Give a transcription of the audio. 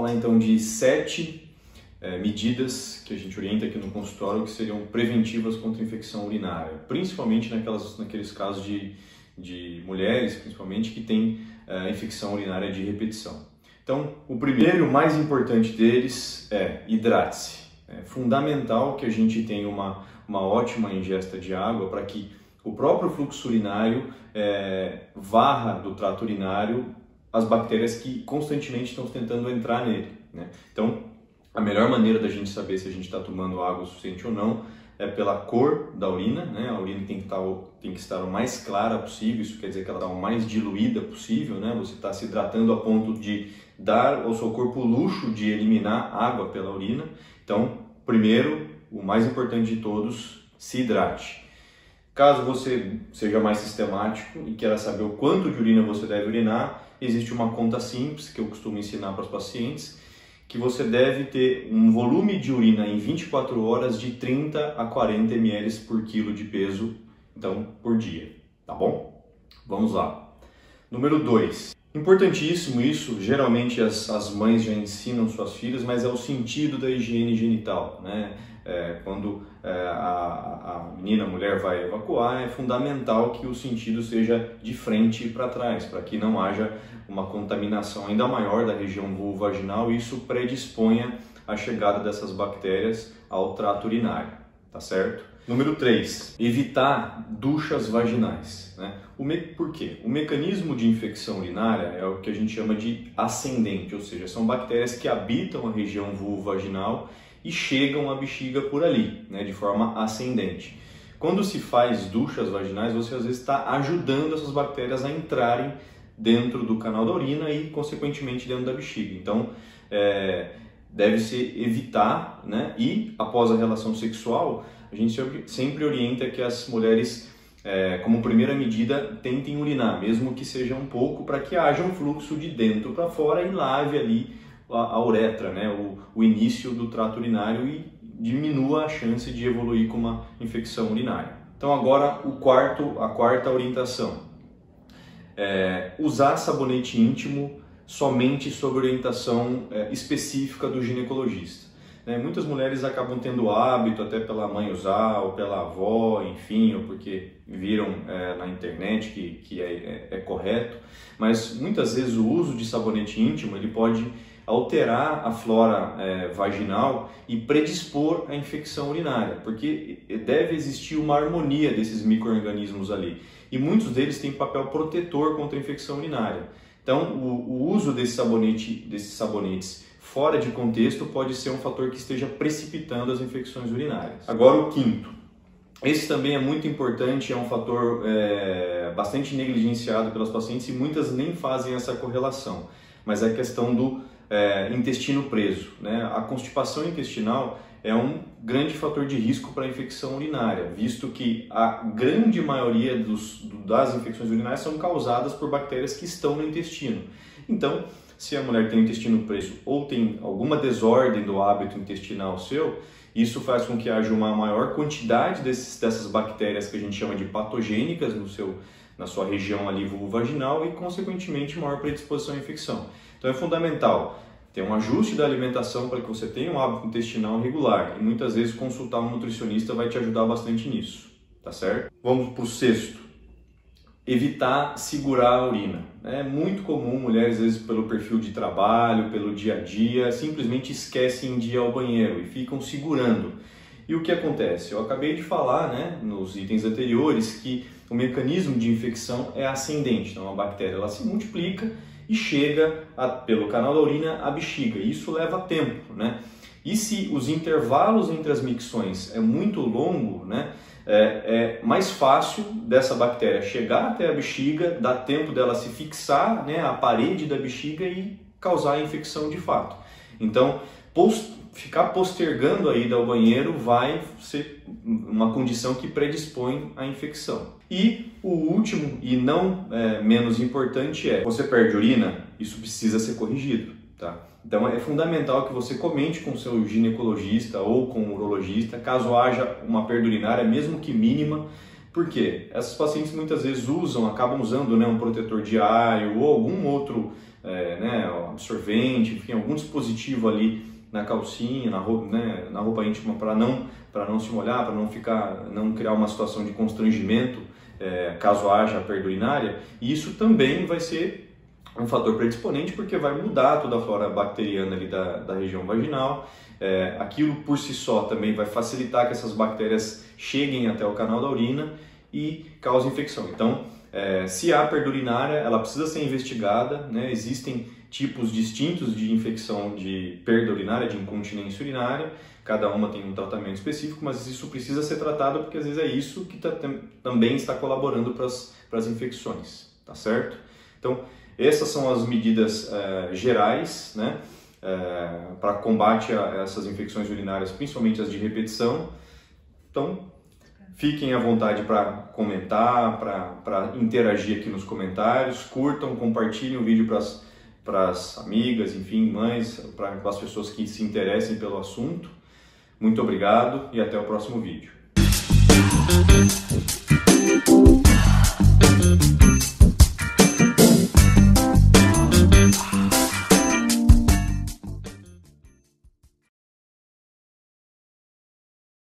falar então de 7 medidas que a gente orienta aqui no consultório que seriam preventivas contra infecção urinária, principalmente naqueles casos de mulheres, principalmente, que têm infecção urinária de repetição. Então, o primeiro e o mais importante deles é hidrate-se. É fundamental que a gente tenha uma ótima ingesta de água para que o próprio fluxo urinário varra do trato urinário as bactérias que constantemente estão tentando entrar nele, né? Então, a melhor maneira da gente saber se a gente está tomando água o suficiente ou não é pela cor da urina, né? A urina tem que estar o mais clara possível, isso quer dizer que ela está o mais diluída possível, né? Você está se hidratando a ponto de dar ao seu corpo o luxo de eliminar água pela urina. Então, primeiro, o mais importante de todos, se hidrate. Caso você seja mais sistemático e queira saber o quanto de urina você deve urinar, existe uma conta simples que eu costumo ensinar para os pacientes, que você deve ter um volume de urina em 24 horas de 30 a 40 ml por quilo de peso, então, por dia, tá bom? Vamos lá. Número 2. Importantíssimo isso, geralmente as mães já ensinam suas filhas, mas é o sentido da higiene genital, né? Quando a menina, a mulher vai evacuar, é fundamental que o sentido seja de frente para trás, para que não haja uma contaminação ainda maior da região vulvovaginal e isso predisponha a chegada dessas bactérias ao trato urinário, tá certo? Número 3, evitar duchas vaginais, né? Por quê? O mecanismo de infecção urinária é o que a gente chama de ascendente, ou seja, são bactérias que habitam a região vulvovaginal e chegam à bexiga por ali, né, de forma ascendente. Quando se faz duchas vaginais, você às vezes está ajudando essas bactérias a entrarem dentro do canal da urina e, consequentemente, dentro da bexiga. Então, deve-se evitar, né? E, após a relação sexual, a gente sempre orienta que as mulheres, como primeira medida, tentem urinar, mesmo que seja um pouco, para que haja um fluxo de dentro para fora e lave ali a uretra, né? O início do trato urinário e diminua a chance de evoluir com uma infecção urinária. Então agora a quarta orientação. Usar sabonete íntimo somente sob orientação específica do ginecologista. Muitas mulheres acabam tendo hábito, até pela mãe usar, ou pela avó, enfim, ou porque viram na internet que é correto, mas muitas vezes o uso de sabonete íntimo ele pode alterar a flora vaginal e predispor à infecção urinária, porque deve existir uma harmonia desses micro-organismos ali, e muitos deles têm papel protetor contra a infecção urinária. Então, o uso desses sabonetes fora de contexto pode ser um fator que esteja precipitando as infecções urinárias. Agora o quinto. Esse também é muito importante, é um fator bastante negligenciado pelas pacientes e muitas nem fazem essa correlação, mas é a questão do intestino preso, né? A constipação intestinal é um grande fator de risco para a infecção urinária, visto que a grande maioria das infecções urinárias são causadas por bactérias que estão no intestino. Então, se a mulher tem o intestino preso ou tem alguma desordem do hábito intestinal seu, isso faz com que haja uma maior quantidade dessas bactérias que a gente chama de patogênicas na sua região ali vulvovaginal e, consequentemente, maior predisposição à infecção. Então é fundamental ter um ajuste da alimentação para que você tenha um hábito intestinal regular e muitas vezes consultar um nutricionista vai te ajudar bastante nisso, tá certo? Vamos para o sexto. Evitar segurar a urina. É muito comum mulheres, às vezes pelo perfil de trabalho, pelo dia a dia, simplesmente esquecem de ir ao banheiro e ficam segurando. E o que acontece? Eu acabei de falar, né, nos itens anteriores que o mecanismo de infecção é ascendente. Então a bactéria ela se multiplica e chega pelo canal da urina à bexiga. Isso leva tempo, né? E se os intervalos entre as micções é muito longo, né, é mais fácil dessa bactéria chegar até a bexiga, dá tempo dela se fixar, né, à parede da bexiga e causar a infecção de fato. Então, ficar postergando a ida ao banheiro vai ser uma condição que predispõe à infecção. E o último e não menos importante você perde urina, isso precisa ser corrigido, tá? Então é fundamental que você comente com o seu ginecologista ou com o urologista, caso haja uma perda urinária, mesmo que mínima, porque essas pacientes muitas vezes acabam usando, né, um protetor diário ou algum outro né, absorvente, enfim, algum dispositivo ali na calcinha, na roupa íntima para não se molhar, para não criar uma situação de constrangimento caso haja perda urinária. E isso também vai ser um fator predisponente, porque vai mudar toda a flora bacteriana ali da região vaginal. Aquilo por si só também vai facilitar que essas bactérias cheguem até o canal da urina e cause infecção. Então, se há perda urinária, ela precisa ser investigada, né? Existem tipos distintos de infecção de perda urinária, de incontinência urinária, cada uma tem um tratamento específico, mas isso precisa ser tratado porque às vezes é isso que também está colaborando para as infecções, tá certo? Então, essas são as medidas gerais, né, para combate a essas infecções urinárias, principalmente as de repetição. Então, fiquem à vontade para comentar, para interagir aqui nos comentários, curtam, compartilhem o vídeo para as amigas, enfim, mães, para as pessoas que se interessem pelo assunto. Muito obrigado e até o próximo vídeo.